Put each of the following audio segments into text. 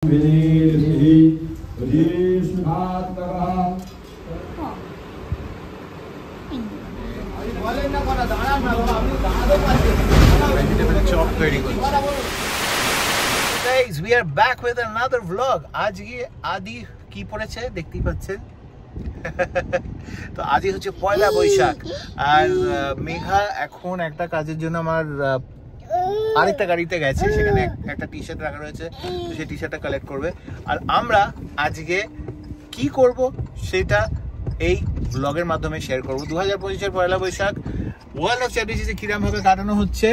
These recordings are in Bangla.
vegetable chop তৈরি করছি। Guys, we are back with another vlog. আজকে আদি কি পড়েছে দেখতেই পাচ্ছেন। তো আজকে হচ্ছে পয়লা বৈশাখ আর মেঘা এখন একটা কাজের জন্য আমার আরেকটা গাড়িতে গেছে, সেখানে একটা টি শার্ট রাখা রয়েছে, তো সেই টি শার্টটা কালেক্ট করবে। আর আমরা আজকে কি করব সেটা এই ব্লগের মাধ্যমে শেয়ার করবো। 2025-এর পয়লা বৈশাখ ওয়ার্ল্ড অফ চ্যারিটিজে কিরম ভাবে কাটানো হচ্ছে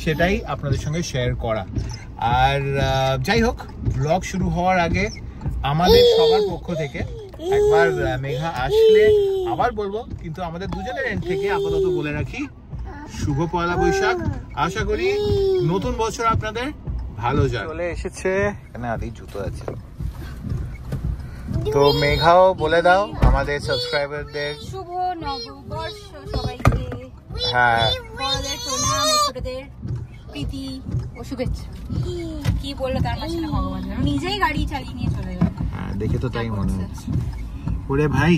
সেটাই আপনাদের সঙ্গে শেয়ার করা। আর যাই হোক, ব্লগ শুরু হওয়ার আগে আমাদের সবার পক্ষ থেকে একবার মেঘা আসলে আবার বলবো, কিন্তু আমাদের দুজনের এন্ড থেকে আপাতত বলে রাখি শুভ পয়লা বৈশাখ। আশা করি নতুন বছর আপনাদের ভালো যায়। চলে এসেছে, এখানে আদি জুতো আছে। তো মেঘাও বলে দাও আমাদের সাবস্ক্রাইবারদের শুভ নববর্ষ সবাইকে। হ্যাঁ, বড়দের প্রণাম, ছোটদের প্রীতি ও শুভেচ্ছা। কি বললো তার মাঝে না ভগবান, নিজেই গাড়ি চালিয়ে নিয়ে চলে গেল। হ্যাঁ, দেখে তো তাই মনে হচ্ছে। ওরে ভাই,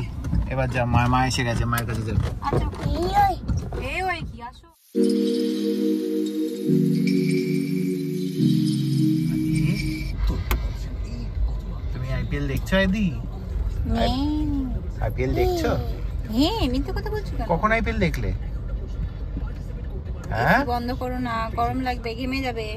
এবার যা, মা এসে গেছে, মায়ের কাছে যাবে। আচ্ছা, এই ওই কি আসো। তুমি আইপিএল দেখছো আদি? আইপিএল দেখছো? হ্যাঁ, মিথ্যে কথা বলছো কেন? কখন আইপিএল দেখলে? হ্যাঁ, বন্ধ করো না, গরম লাগবে, ঘেমে যাবে।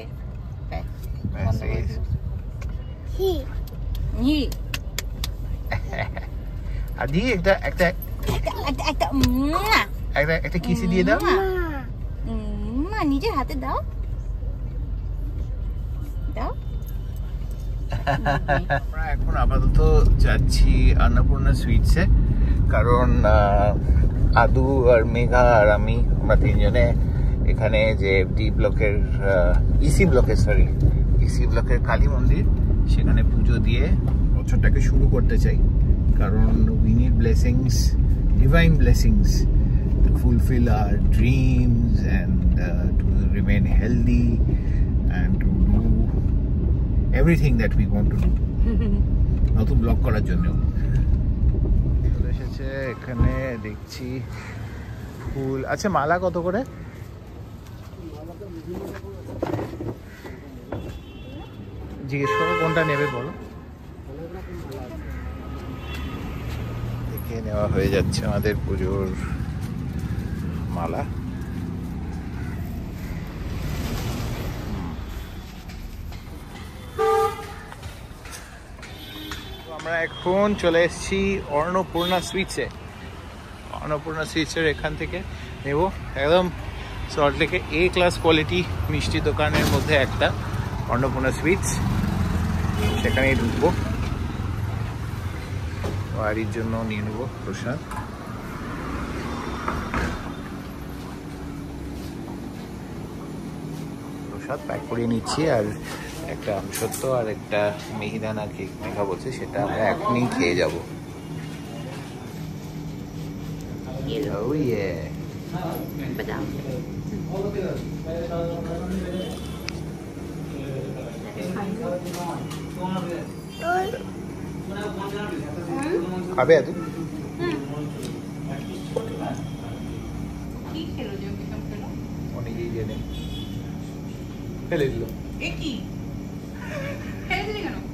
আদি একটা একটা একটা একটা কিসি দিয়ে দাও। নিজের হাতে দাও দাও। আমরা এখন আপাতত যাচ্ছি অন্নপূর্ণা সুইটসে, কারণ আদু আর মেঘা আর আমরা তিনজনে এখানে যে ডি ব্লকের ইসি ব্লকের কালী মন্দির, সেখানে পুজো দিয়ে বছরটাকে শুরু করতে চাই। কারণ we need blessings, divine blessings to fulfill our dreams and to remain healthy and to do everything that we want to do. নতুন ব্লগ করার জন্য চলে এসেছে। এখানে দেখছি ফুল। আচ্ছা, মালা কত করে? জিজ্ঞেস করো কোনটা নেবে বলো। দেখে নেওয়া হয়ে যাচ্ছে আমাদের পুজোর মালা। আমরা এখন চলে এসেছি অন্নপূর্ণা সুইটসে। অন্নপূর্ণা সুইটসের এখান থেকে নেব একদম সল্টলেকে এ ক্লাস কোয়ালিটি মিষ্টি দোকানের মধ্যে একটা অন্নপূর্ণা সুইটস, সেখানেই ঢুকবো। বাড়ির জন্য নিয়ে নেবো প্রসাদ। প্যাক করে নিচ্ছি, আর একটা আমসত্ত্ব আর একটা মিহিদানা কেক মেঘা বলছে, সেটা আমরা এখনই খেয়ে যাবো। খাবে এত? অনেকেই জেনে ফেলে দিল,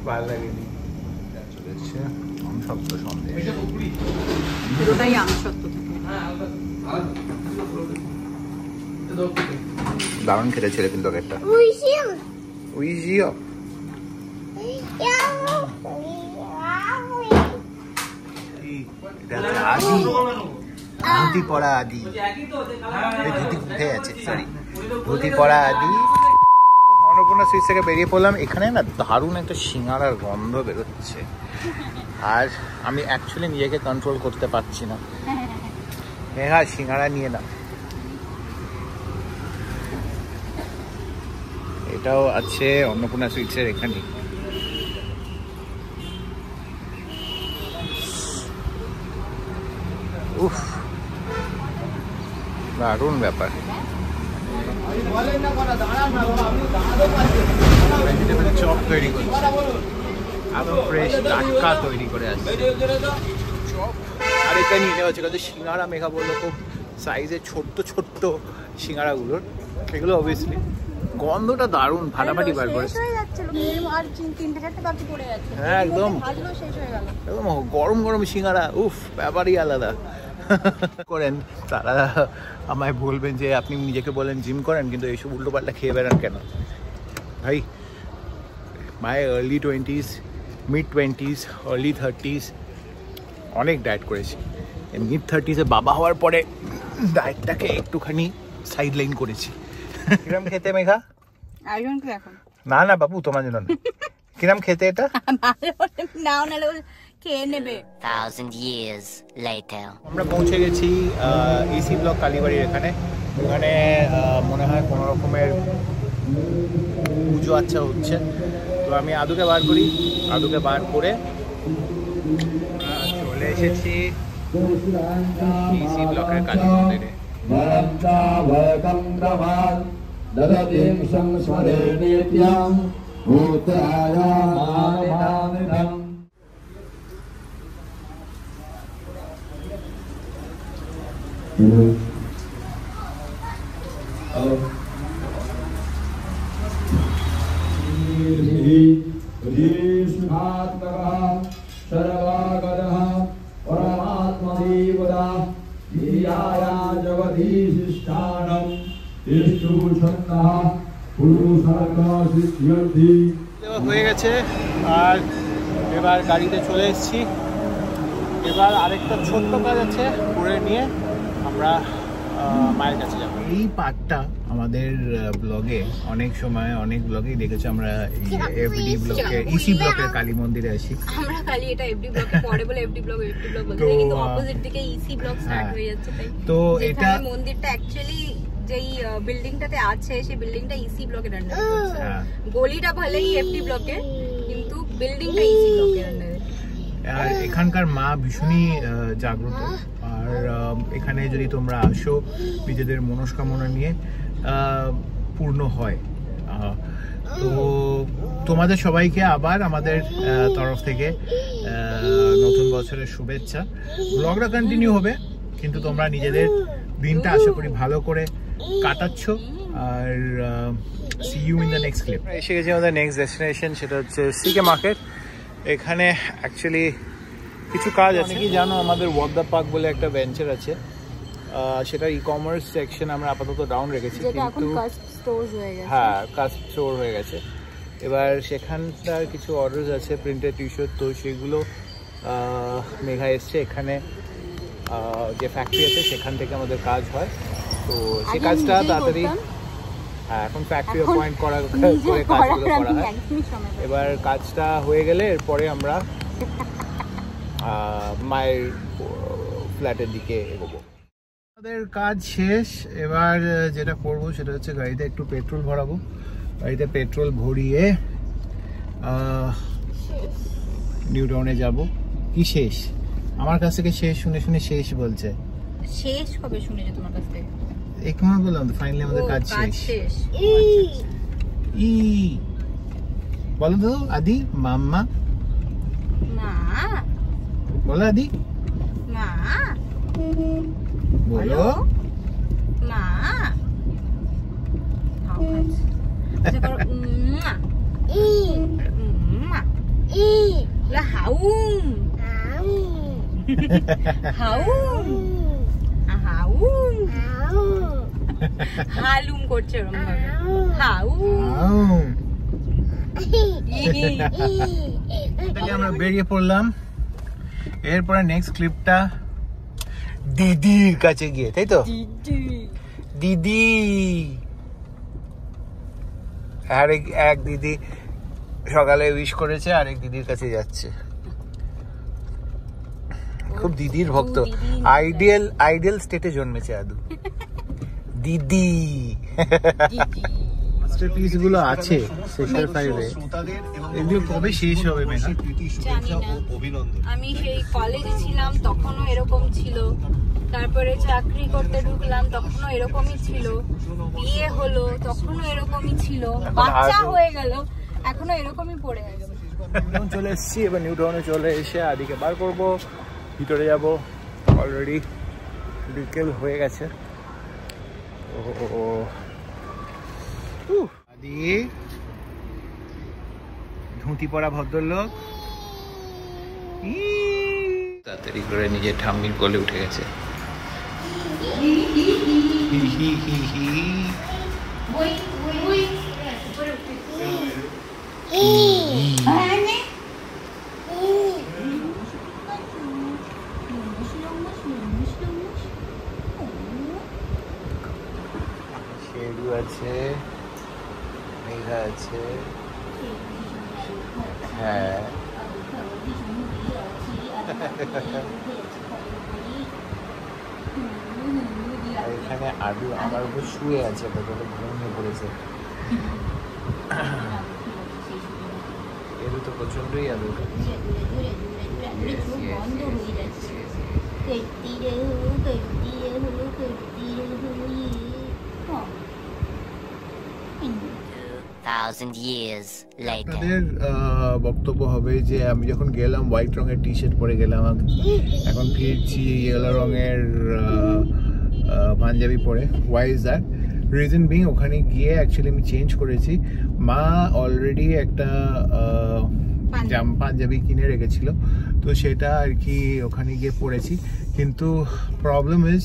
ভালো লাগেনি। চলে এসছে আমসত্ত্ব সন্দেশ। দারুণ খেতে ছিল কিন্তু একটা ধুতি পড়া আদি, ধুতি উঠে আছে, সরি ধুতি পড়া আদি। অন্নপূর্ণা সুইটস থেকে বেরিয়ে পড়লাম। এখানে না দারুণ একটা সিঙ্গারার গন্ধ বেরোচ্ছে, আর আমি অ্যাকচুয়ালি নিজেকে কন্ট্রোল করতে পারছি না। হ্যাঁ, সিঙ্গারা নিয়ে না। এটাও আছে অন্নপূর্ণা সুইটসের এখানে। উফ, দারুণ ব্যাপার। ভেজিটেবল চপ তৈরি করছি। একদম ফ্রেশ টাটকা তৈরি করে আসছে। আর এটা নিয়ে নেওয়া হচ্ছে কারণ সিঙ্গারা মেঘা বললো খুব সাইজে ছোট্ট ছোট্ট সিঙ্গারাগুলোর, সেগুলো অবভিয়াসলি গন্ধটা দারুণ ফাটাফাটি বার করেছে। হ্যাঁ একদম একদম গরম গরম সিঙ্গারা, উফ ব্যাপারই আলাদা। করেন তারা আমায় বলবেন যে আপনি নিজেকে বলেন জিম করেন কিন্তু এইসব উল্টো পাল্টা খেয়ে বেড়ান কেন ভাই। মাই early 20s, mid 20s, early 30s অনেক ডায়েট করেছি। মিড 30s বাবা হওয়ার পরে ডায়েটটাকে একটুখানি সাইড লাইন করেছি। কিরম খেতে মেঘা? এখন না না বাবু তোমার জন্য না। কিরম খেতে এটা? নাও নালে খেয়ে নেবে। 1000 years later. আমরা পৌঁছে গেছি ইসি ব্লক কালীবাড়ির এখানে। ওখানে মনে হয় কোনো রকমের পুজো আচ্ছা হচ্ছে। তো আমি আদুকে বার করি, আদুকে বার করে চলে এসেছি ইসি ব্লকের কালী মন্দিরে। হয়ে গেছে আর এবার গাড়িতে চলে এসেছি। এবার আরেকটা ছোট্ট কাজ আছে, করে নিয়ে আমরা মায়ের কাছে যাবো। এই পার্টটা আমাদের ব্লগে অনেক সময় অনেক ব্লগেই দেখেছি আমরা এফডি ব্লকে ইসি ব্লকের কালী মন্দিরে আসি আমরা। কালী এটা এফডি ব্লকে পড়ে বলে এফডি ব্লক বলতে, কিন্তু অপোজিট দিকে ইসি ব্লক স্টার্ট হয়ে যাচ্ছে। তাই তো এটা মন্দিরটা অ্যাকচুয়ালি যেই বিল্ডিংটাতে আছে সেই বিল্ডিংটা ইসি ব্লকের আন্ডারে পড়ছে। গলিটা ভলেই এফডি ব্লকে কিন্তু বিল্ডিংটা ইসি ব্লকের আন্ডারে। আর এখানকার মা ভীষণই জাগ্রত। আর এখানে যদি তোমরা আসো নিজেদের মনস্কামনা নিয়ে পূর্ণ হয়। তো তোমাদের সবাইকে আবার আমাদের তরফ থেকে নতুন বছরের শুভেচ্ছা। ব্লগটা কন্টিনিউ হবে কিন্তু তোমরা নিজেদের দিনটা আশা করি ভালো করে কাটাচ্ছ। আর see you in the next clip. এসে গেছি আমাদের নেক্সট ডেস্টিনেশন, সেটা হচ্ছে সিকে মার্কেট। এখানে অ্যাকচুয়ালি কিছু কাজ আছে। কি জানো আমাদের ওয়াক দ্য পার্ক বলে একটা ভেঞ্চার আছে, সেটা ই কমার্স সেকশন আমরা আপাতত ডাউন রেখেছি, কিন্তু হ্যাঁ কাস্ট স্টোর হয়ে গেছে। এবার সেখানটার কিছু অর্ডার্স আছে প্রিন্টেড টি শার্ট, তো সেগুলো মেঘা এসছে। এখানে যে ফ্যাক্টরি আছে সেখান থেকে আমাদের কাজ হয়, তো সেই কাজটা তাড়াতাড়ি হ্যাঁ এখন ফ্যাক্টরি অ্যাপয়েন্ট করা করে কাজগুলো করা হয়। এবার কাজটা হয়ে গেলে এরপরে আমরা মায়ের ফ্ল্যাটের দিকে এগোবো। আমাদের কাজ শেষ। এবার যেটা করব সেটা হচ্ছে গাড়িতে একটু পেট্রোল ভরাবো। গাড়িতে পেট্রোল ভরিয়ে নিউ টাউনে যাব। কি শেষ? আমার কাছ থেকে শেষ শুনে শুনে শেষ বলছে। শেষ কবে শুনেছো তোমার কাছ থেকে? এক মাস বললাম তো, ফাইনালি আমাদের কাজ শেষ। ই বলো তো আদি, মাম্মা মা বলো আদি, মা বলো মা। আচ্ছা করো মা মা লা হাউম হাউম হাউম হালুম করছে ওরকম ভাবে। হাউম আমরা বেরিয়ে পড়লাম। এরপরে নেক্সট ক্লিপটা দিদির কাছে গিয়ে, তাই তো? দিদি আর এক দিদি সকালে উইশ করেছে, আরেক দিদির কাছে যাচ্ছে। খুব দিদির ভক্ত, আইডিয়াল স্টেটে জন্মেছে আদু। দিদি মাস্টারপিস গুলো আছে সেক্টর 5 এ, এগুলো কবে শেষ হবে মেঘা? আমি সেই কলেজে ছিলাম তখনও এরকম ছিল, তারপরে চাকরি করতে ঢুকলাম তখনও এরকমই ছিল, বিয়ে হলো তখনও এরকমই ছিল, বাচ্চা হয়ে গেল এখনো এরকমই পড়ে গেল। নিউটাউন চলে এসেছি, এবার নিউটাউনে চলে এসে আদিকে বার করব, ভিতরে যাব। অলরেডি বিকেল হয়ে গেছে। আদি ধুতি পরা ভদ্রলোক তাড়াতাড়ি করে নিজের ঠাম্মির কোলে উঠে গেছে। শেরু আছে, মেঘা আছে, হ্যাঁ এখানে আদু আমার উপর শুয়ে আছে, বদলে ঘুমিয়ে পড়েছে। এরও তো প্রচন্ডই আদু। আপনাদের বক্তব্য হবে যে আমি যখন গেলাম হোয়াইট রঙের টি শার্ট পরে গেলাম, এখন ফিরছি ইয়েলো রঙের পাঞ্জাবি পরে। Why is that? Reason being ওখানে গিয়ে অ্যাকচুয়ালি আমি চেঞ্জ করেছি। মা অলরেডি একটা পাঞ্জাবি কিনে রেখেছিল, তো সেটা আর কি ওখানে গিয়ে পরেছি। কিন্তু প্রবলেম ইজ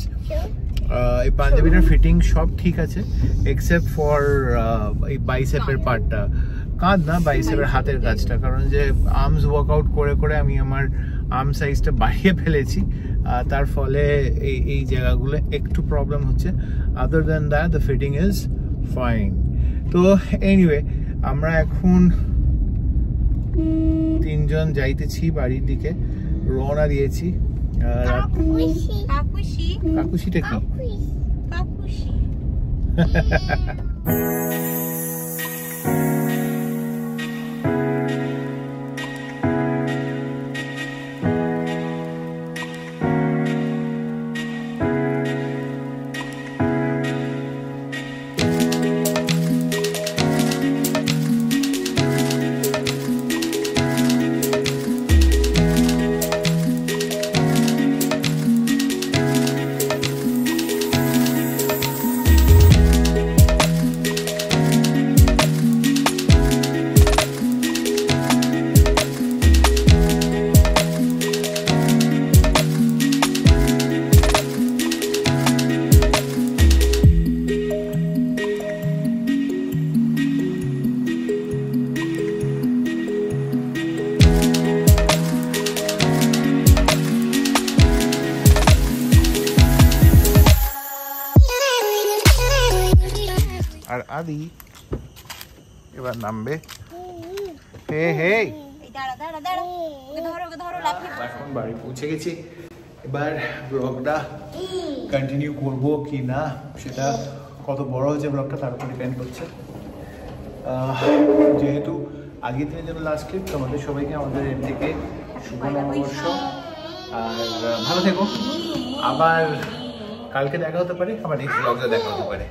এই পাঞ্জাবিটার ফিটিং সব ঠিক আছে এক্সেপ্ট ফর এই বাইসেপের পার্টটা, কাঁধ না বাইসেপের হাতের কাজটা, কারণ যে আর্মস ওয়ার্কআউট করে করে আমি আমার আর্ম সাইজটা বাড়িয়ে ফেলেছি, তার ফলে এই জায়গাগুলো একটু প্রবলেম হচ্ছে। Other than that the fitting is fine. তো এনিওয়ে আমরা এখন তিনজন যাইতেছি বাড়ির দিকে, রওনা দিয়েছি। কাকুশিটা কি? আর আদি এবার নামবে। হে হে এখন বাড়ি পৌঁছে গেছি। এবার ব্লগটা কন্টিনিউ করব কি না, সেটা কত বড় হচ্ছে ব্লগটা তার উপর ডিপেন্ড করছে। যেহেতু আজকের দিনের জন্য লাস্ট ক্লিপ, তোমাদের সবাইকে আমাদের এর থেকে শুভ নববর্ষ, আর ভালো থেকো। আবার কালকে দেখা হতে পারে, আবার নেক্সট ব্লগে দেখা হতে পারে।